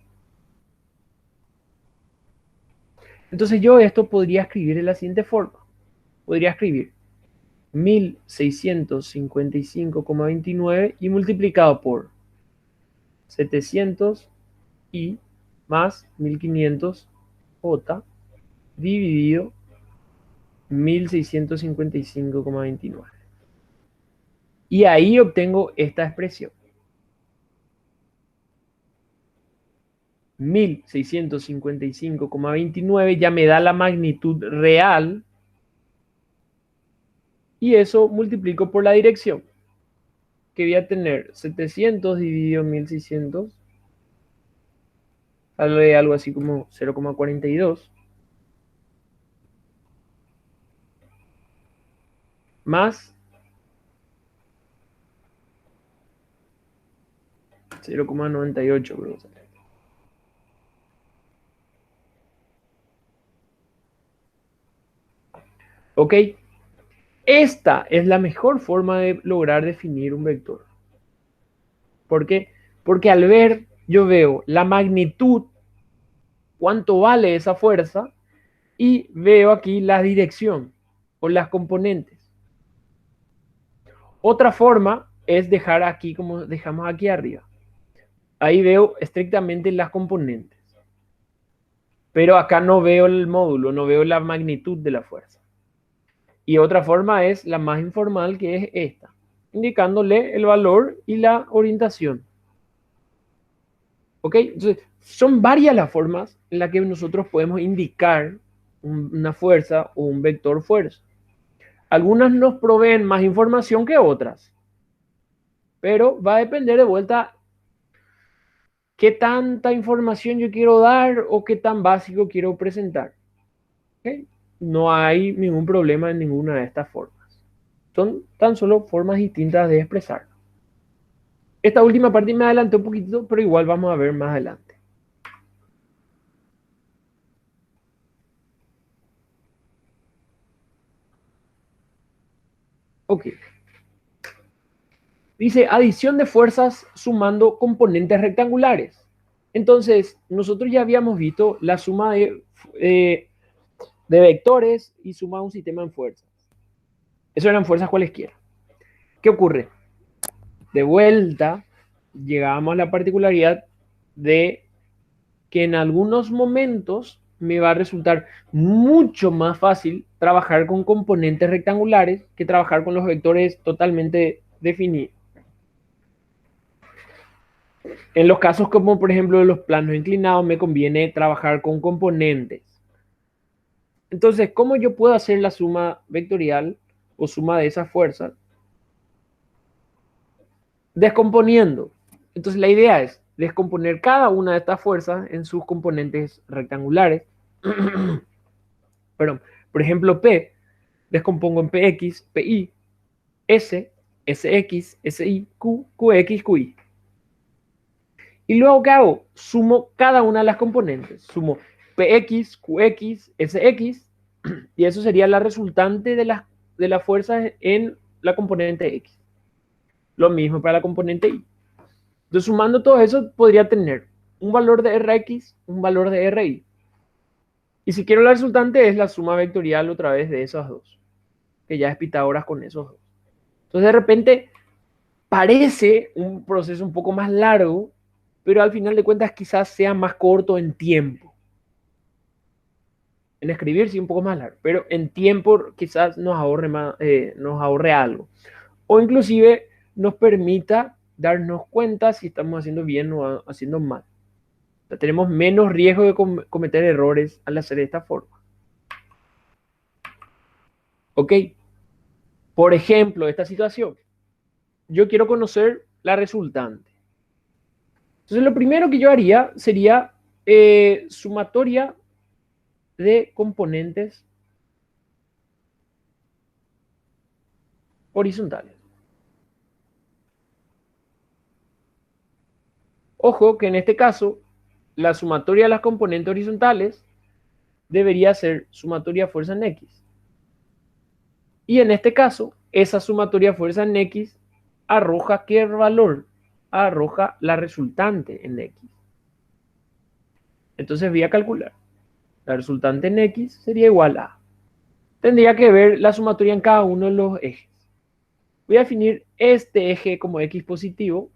Entonces yo esto podría escribir de la siguiente forma. Podría escribir 1655,29 y multiplicado por 700 y más 1500 J dividido 1655,29. Y ahí obtengo esta expresión. 1655,29 ya me da la magnitud real y eso multiplico por la dirección, que voy a tener 700 dividido 1600, sale algo así como 0,42, más 0,98, creo. ¿Ok? Esta es la mejor forma de lograr definir un vector. ¿Por qué? Porque al ver, yo veo la magnitud, cuánto vale esa fuerza, y veo aquí la dirección o las componentes. Otra forma es dejar aquí como dejamos aquí arriba. Ahí veo estrictamente las componentes. Pero acá no veo el módulo, no veo la magnitud de la fuerza. Y otra forma es la más informal, que es esta, indicándole el valor y la orientación. ¿Ok? Entonces, son varias las formas en las que nosotros podemos indicar una fuerza o un vector fuerza. Algunas nos proveen más información que otras, pero va a depender de vuelta qué tanta información yo quiero dar o qué tan básico quiero presentar. ¿Ok? No hay ningún problema en ninguna de estas formas. Son tan solo formas distintas de expresar. Esta última parte me adelanté un poquito, pero igual vamos a ver más adelante. Ok. Dice adición de fuerzas sumando componentes rectangulares. Entonces, nosotros ya habíamos visto la suma de vectores y suma un sistema en fuerzas. Eso eran fuerzas cualesquiera. ¿Qué ocurre? De vuelta, llegamos a la particularidad de que en algunos momentos me va a resultar mucho más fácil trabajar con componentes rectangulares que trabajar con los vectores totalmente definidos. En los casos como por ejemplo de los planos inclinados me conviene trabajar con componentes. Entonces, ¿cómo yo puedo hacer la suma vectorial o suma de esas fuerzas? Descomponiendo. Entonces la idea es descomponer cada una de estas fuerzas en sus componentes rectangulares. Perdón. Por ejemplo, P, descompongo en PX, PI, S, SX, SI, Q, QX, QI. Y luego, ¿qué hago? Sumo cada una de las componentes. Sumo PX, QX, SX, y eso sería la resultante de las fuerzas en la componente X. Lo mismo para la componente Y. Entonces, sumando todo eso, podría tener un valor de Rx, un valor de Ri. Y si quiero la resultante, es la suma vectorial otra vez de esos dos, que ya es Pitágoras con esos dos. Entonces, de repente, parece un proceso un poco más largo, pero al final de cuentas quizás sea más corto en tiempo. En escribir sí un poco más largo, pero en tiempo quizás nos ahorre algo. O inclusive nos permita darnos cuenta si estamos haciendo bien o haciendo mal. O sea, tenemos menos riesgo de cometer errores al hacer de esta forma. ¿Ok? Por ejemplo, esta situación. Yo quiero conocer la resultante. Entonces, lo primero que yo haría sería sumatoria de componentes horizontales. Ojo que en este caso la sumatoria de las componentes horizontales debería ser sumatoria fuerza en X. Y en este caso, esa sumatoria fuerza en X arroja ¿qué valor? Arroja la resultante en X. Entonces voy a calcular. La resultante en X sería igual a. Tendría que ver la sumatoria en cada uno de los ejes. Voy a definir este eje como X positivo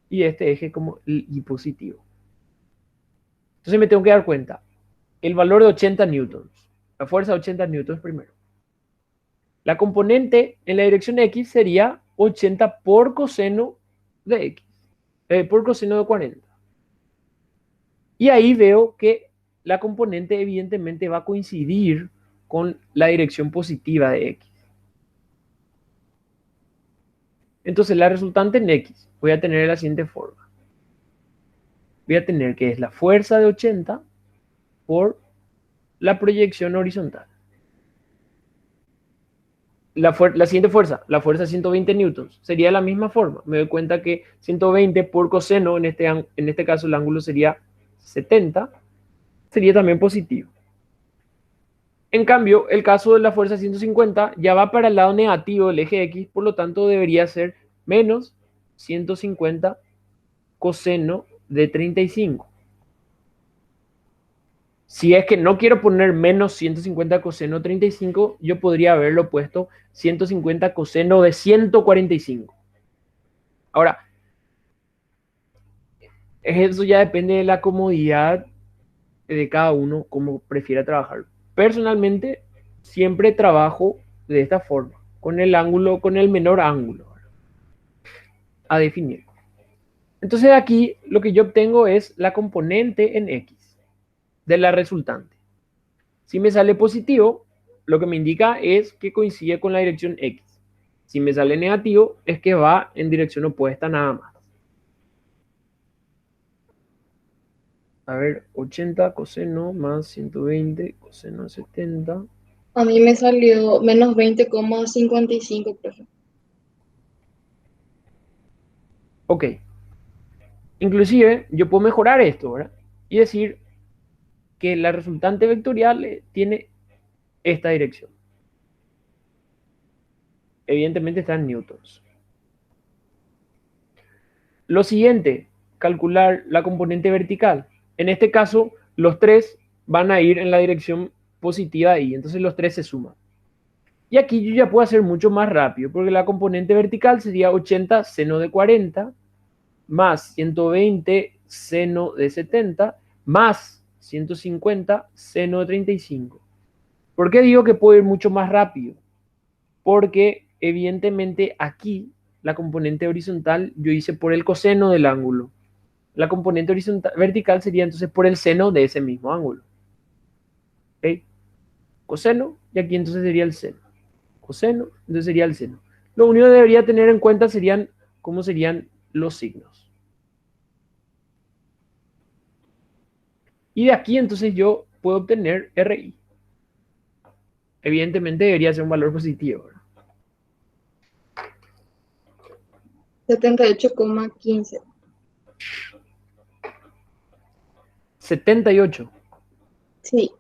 y este eje como Y positivo. Entonces me tengo que dar cuenta. El valor de 80 newtons. La fuerza de 80 newtons primero. La componente en la dirección X sería 80 por coseno de X. Por coseno de 40. Y ahí veo que la componente evidentemente va a coincidir con la dirección positiva de X. Entonces la resultante en X voy a tener de la siguiente forma. Voy a tener que es la fuerza de 80 por la proyección horizontal. La siguiente fuerza, la fuerza 120 newtons, sería de la misma forma. Me doy cuenta que 120 por coseno, en este caso el ángulo sería 70, sería también positivo. En cambio, el caso de la fuerza 150 ya va para el lado negativo del eje X, por lo tanto debería ser menos 150 coseno de 35. Si es que no quiero poner menos 150 coseno de 35, yo podría haberlo puesto 150 coseno de 145. Ahora, eso ya depende de la comodidad de cada uno, cómo prefiera trabajar. Personalmente, siempre trabajo de esta forma, con el ángulo, con el menor ángulo a definir. Entonces aquí lo que yo obtengo es la componente en X de la resultante. Si me sale positivo, lo que me indica es que coincide con la dirección X. Si me sale negativo, es que va en dirección opuesta nada más. A ver, 80 coseno más 120 coseno de 70. A mí me salió menos 20,55, profe. Ok. Inclusive, yo puedo mejorar esto, ¿verdad? Y decir que la resultante vectorial tiene esta dirección. Evidentemente está en newtons. Lo siguiente, calcular la componente vertical. En este caso, los tres van a ir en la dirección positiva y entonces los tres se suman. Y aquí yo ya puedo hacer mucho más rápido, porque la componente vertical sería 80 seno de 40 más 120 seno de 70 más 150 seno de 35. ¿Por qué digo que puedo ir mucho más rápido? Porque evidentemente aquí la componente horizontal yo hice por el coseno del ángulo. La componente horizontal, vertical sería entonces por el seno de ese mismo ángulo. ¿Okay? Coseno, y aquí entonces sería el seno. Coseno, entonces sería el seno. Lo único que debería tener en cuenta serían cómo serían los signos. Y de aquí entonces yo puedo obtener RI. Evidentemente debería ser un valor positivo, ¿verdad? 78,15. 78. Sí,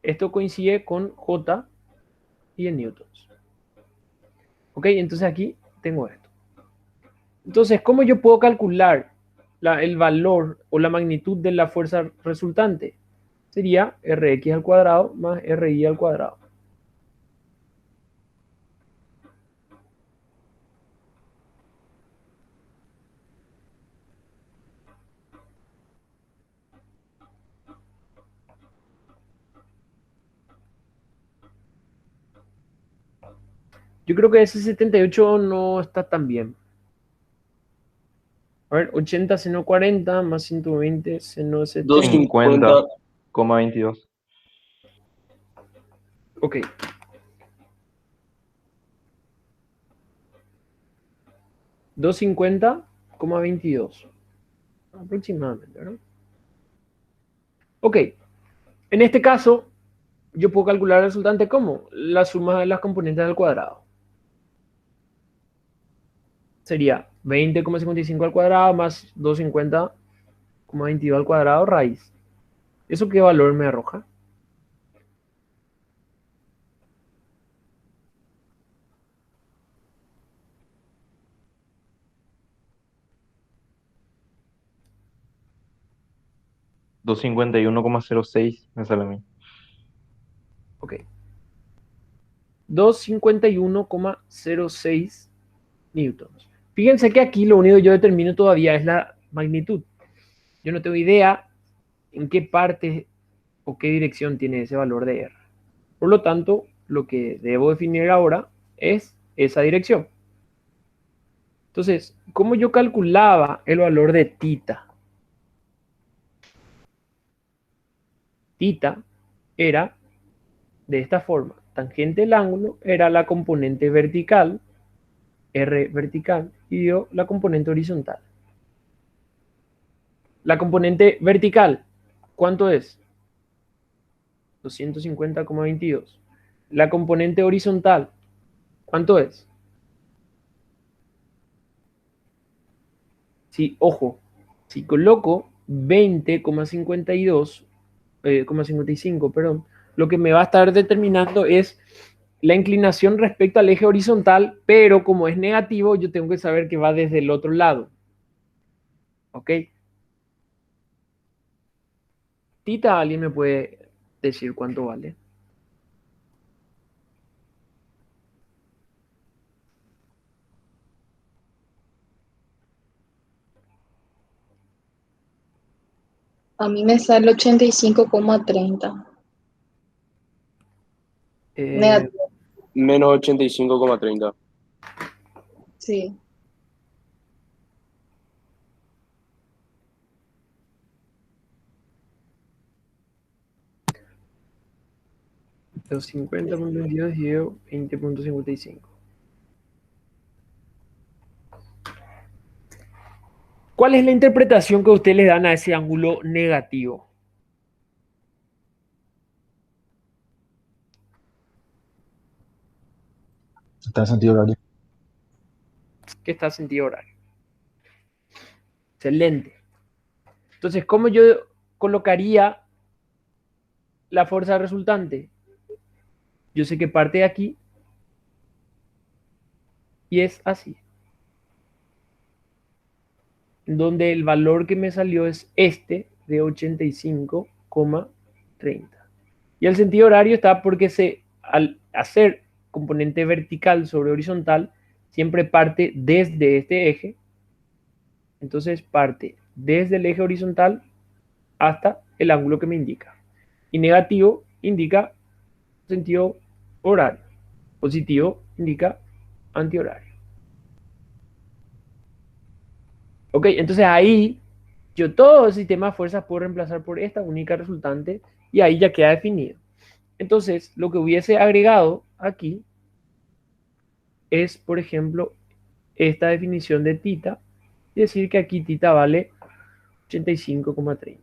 Esto coincide con J y en newtons. Ok, entonces aquí tengo esto. Entonces, ¿cómo yo puedo calcular el valor o la magnitud de la fuerza resultante? Sería Rx al cuadrado más Ri al cuadrado. Yo creo que ese 78 no está tan bien. A ver, 80 seno 40 más 120 seno 70. 50,22. Ok. $250,22 aproximadamente, ¿no? Ok. En este caso, yo puedo calcular el resultante como la suma de las componentes al cuadrado. sería 20,55 al cuadrado más 250,22 al cuadrado raíz. ¿Eso qué valor me arroja? Doscientos cincuenta y uno coma cero seis me sale a mí. Ok. 251,06 newtons. Fíjense que aquí lo único que yo determino todavía es la magnitud. Yo no tengo idea en qué parte o qué dirección tiene ese valor de R. Por lo tanto, lo que debo definir ahora es esa dirección. Entonces, ¿cómo yo calculaba el valor de tita? Tita era de esta forma. Tangente del ángulo era la componente vertical, R vertical, y yo la componente horizontal. La componente vertical, ¿cuánto es? 250,22. La componente horizontal, ¿cuánto es? Sí, ojo, si coloco 20,52, 55, perdón, lo que me va a estar determinando es la inclinación respecto al eje horizontal, pero como es negativo, yo tengo que saber que va desde el otro lado. ¿Ok? Tita, ¿alguien me puede decir cuánto vale? A mí me sale 85,30. Eh, Negativo, Menos 85,30. sí. 250,22 y 20,55. ¿Cuál es la interpretación que ustedes le dan a ese ángulo negativo? Está en sentido horario. Que está en sentido horario. Excelente. Entonces, ¿cómo yo colocaría la fuerza resultante? Yo sé que parte de aquí y es así. Donde el valor que me salió es este de 85,30. Y el sentido horario está porque al hacer componente vertical sobre horizontal, siempre parte desde este eje. Entonces parte desde el eje horizontal hasta el ángulo que me indica. Y negativo indica sentido horario. Positivo indica antihorario. Ok, entonces ahí yo todo el sistema de fuerzas puedo reemplazar por esta única resultante y ahí ya queda definido. Entonces, lo que hubiese agregado aquí es, por ejemplo, esta definición de tita y decir que aquí tita vale 85,30.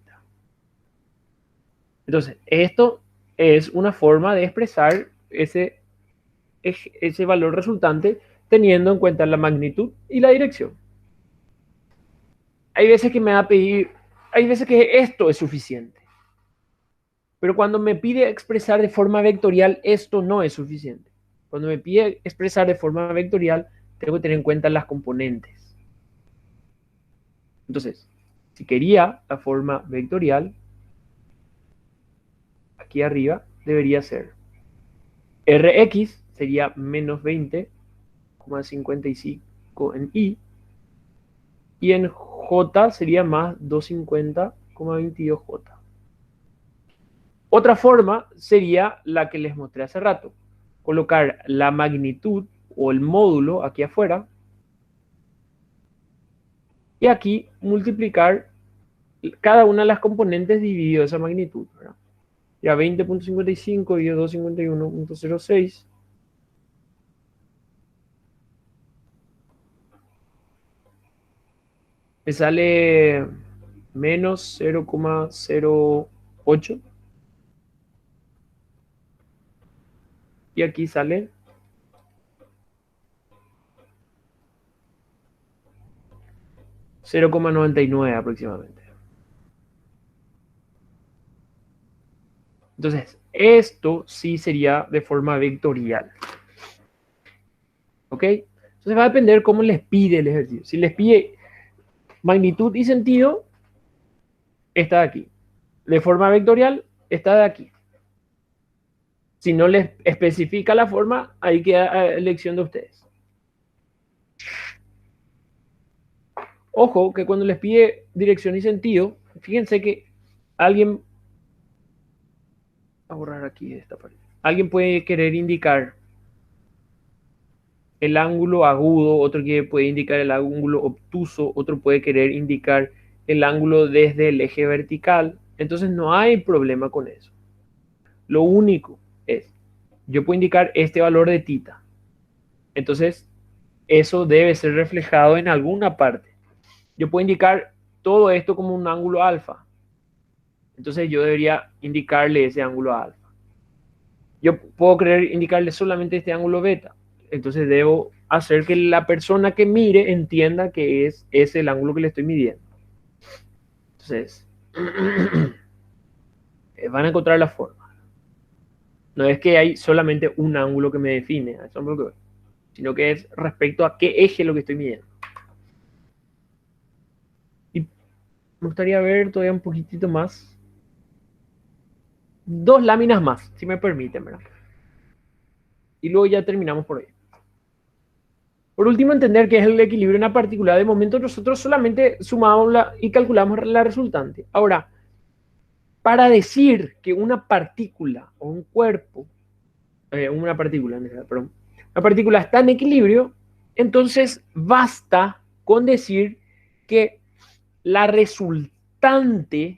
Entonces, esto es una forma de expresar ese valor resultante teniendo en cuenta la magnitud y la dirección. Hay veces que me va a pedir, hay veces que esto es suficiente, pero cuando me pide expresar de forma vectorial, esto no es suficiente. Cuando me pide expresar de forma vectorial, tengo que tener en cuenta las componentes. Entonces, si quería la forma vectorial, aquí arriba debería ser Rx sería menos 20,55 en y en J sería más 250,22J. Otra forma sería la que les mostré hace rato. Colocar la magnitud o el módulo aquí afuera y aquí multiplicar cada una de las componentes dividido esa magnitud, ¿verdad? Ya 20,55 y 251,06 me sale menos 0,08 y aquí sale 0,99 aproximadamente. Entonces, esto sí sería de forma vectorial. ¿Ok? Entonces va a depender cómo les pide el ejercicio. Si les pide magnitud y sentido, está de aquí. De forma vectorial, está de aquí. Si no les especifica la forma, ahí queda a elección de ustedes. Ojo que cuando les pide dirección y sentido, fíjense que alguien... Voy a borrar aquí esta parte. Alguien puede querer indicar el ángulo agudo, otro que puede indicar el ángulo obtuso, otro puede querer indicar el ángulo desde el eje vertical. Entonces no hay problema con eso. Lo único es, yo puedo indicar este valor de tita. Entonces, eso debe ser reflejado en alguna parte. Yo puedo indicar todo esto como un ángulo alfa. Entonces yo debería indicarle ese ángulo alfa. Yo puedo querer indicarle solamente este ángulo beta. Entonces debo hacer que la persona que mire entienda que es el ángulo que le estoy midiendo. Entonces, van a encontrar la forma. No es que hay solamente un ángulo que me define, sino que es respecto a qué eje es lo que estoy midiendo. Y me gustaría ver todavía un poquitito más. 2 láminas más, si me permiten, ¿verdad? Y luego ya terminamos por hoy. Por último, entender qué es el equilibrio en una partícula. De momento nosotros solamente sumamos y calculamos la resultante. Ahora, para decir que una partícula o un cuerpo, una partícula está en equilibrio, entonces basta con decir que la resultante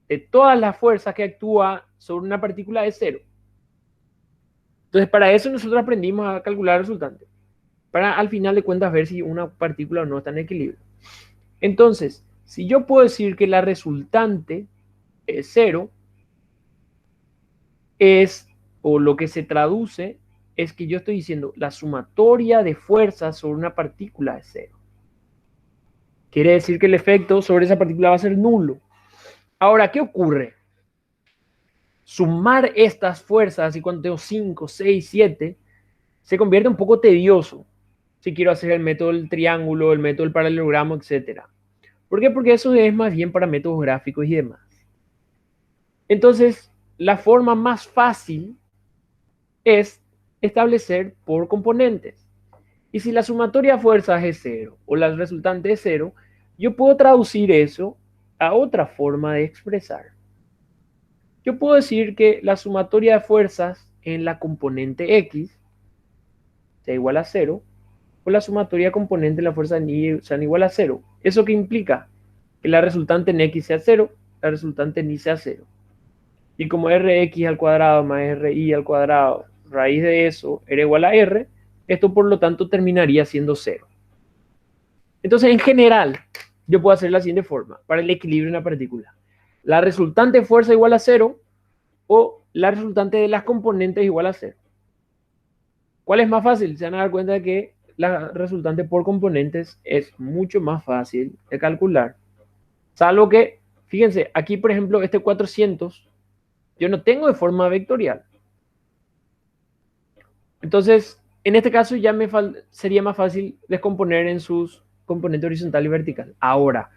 de todas las fuerzas que actúa sobre una partícula es cero. Entonces, para eso nosotros aprendimos a calcular el resultante. Para al final de cuentas ver si una partícula o no está en equilibrio. Entonces, si yo puedo decir que la resultante es cero, o lo que se traduce es que yo estoy diciendo la sumatoria de fuerzas sobre una partícula es cero. Quiere decir que el efecto sobre esa partícula va a ser nulo. Ahora, ¿qué ocurre? Sumar estas fuerzas, y cuando tengo 5, 6, 7, se convierte un poco tedioso. Si quiero hacer el método del triángulo, el método del paralelogramo, etc. ¿Por qué? Porque eso es más bien para métodos gráficos y demás. Entonces, la forma más fácil es establecer por componentes. Y si la sumatoria de fuerzas es cero o la resultante es cero, yo puedo traducir eso a otra forma de expresar. Yo puedo decir que la sumatoria de fuerzas en la componente X sea igual a 0, o la sumatoria de componentes de la fuerza en Y sean igual a 0. ¿Eso qué implica? Que la resultante en X sea 0, la resultante en Y sea 0. Y como Rx al cuadrado más Ri al cuadrado, raíz de eso era igual a R, esto por lo tanto terminaría siendo 0. Entonces, en general, yo puedo hacer la siguiente forma para el equilibrio de una partícula. La resultante de fuerza igual a 0 o la resultante de las componentes igual a 0. ¿Cuál es más fácil? Se van a dar cuenta de que la resultante por componentes es mucho más fácil de calcular. Salvo que, fíjense, aquí por ejemplo este 400 yo no tengo de forma vectorial. Entonces, en este caso ya sería más fácil descomponer en sus componentes horizontal y vertical. Ahora,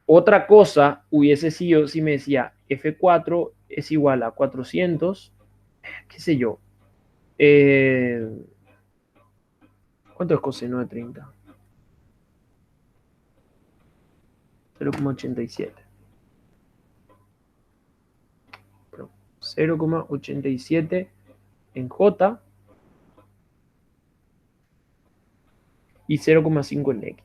otra cosa hubiese sido si me decía F4 es igual a 400, qué sé yo. ¿Cuánto es coseno de 30? 0,87. 0,87 en J y 0,5 en X.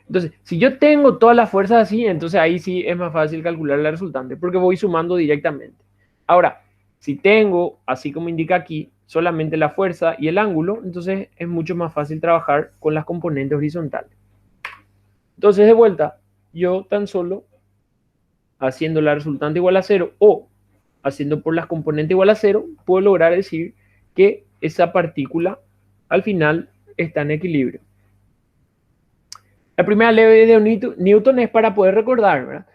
Entonces, si yo tengo todas las fuerzas así, entonces ahí sí es más fácil calcular la resultante, porque voy sumando directamente. Ahora, si tengo, así como indica aquí, solamente la fuerza y el ángulo, entonces es mucho más fácil trabajar con las componentes horizontales. Entonces, de vuelta, yo tan solo haciendo la resultante igual a 0 o haciendo por las componentes igual a cero, puedo lograr decir que esa partícula al final está en equilibrio. La primera ley de Newton es para poder recordar, ¿verdad?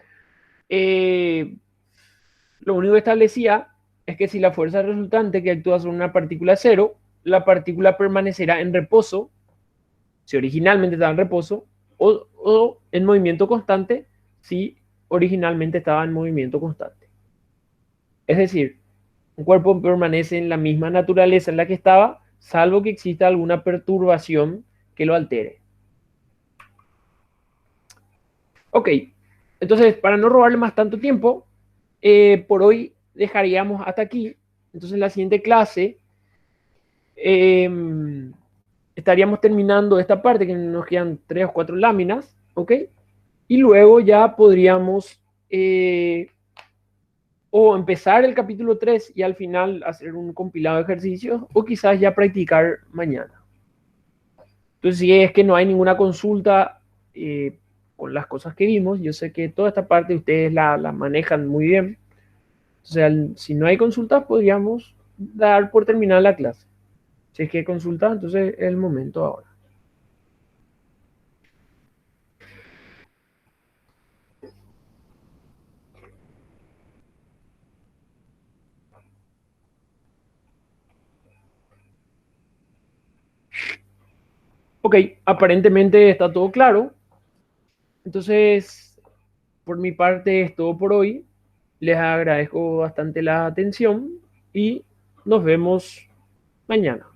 Lo único que establecía es que si la fuerza resultante que actúa sobre una partícula es cero, la partícula permanecerá en reposo, si originalmente estaba en reposo, o en movimiento constante, si originalmente estaba en movimiento constante. Es decir, un cuerpo permanece en la misma naturaleza en la que estaba, salvo que exista alguna perturbación que lo altere. Ok, entonces para no robarle más tanto tiempo, por hoy dejaríamos hasta aquí. Entonces en la siguiente clase estaríamos terminando esta parte, que nos quedan 3 o 4 láminas, ¿ok? Y luego ya podríamos o empezar el capítulo 3 y al final hacer un compilado de ejercicios, o quizás ya practicar mañana. Entonces, si es que no hay ninguna consulta con las cosas que vimos, yo sé que toda esta parte ustedes la manejan muy bien. O sea, si no hay consultas, podríamos dar por terminada la clase. Si es que hay consultas, entonces es el momento ahora. Ok, aparentemente está todo claro. Entonces, por mi parte es todo por hoy. Les agradezco bastante la atención y nos vemos mañana.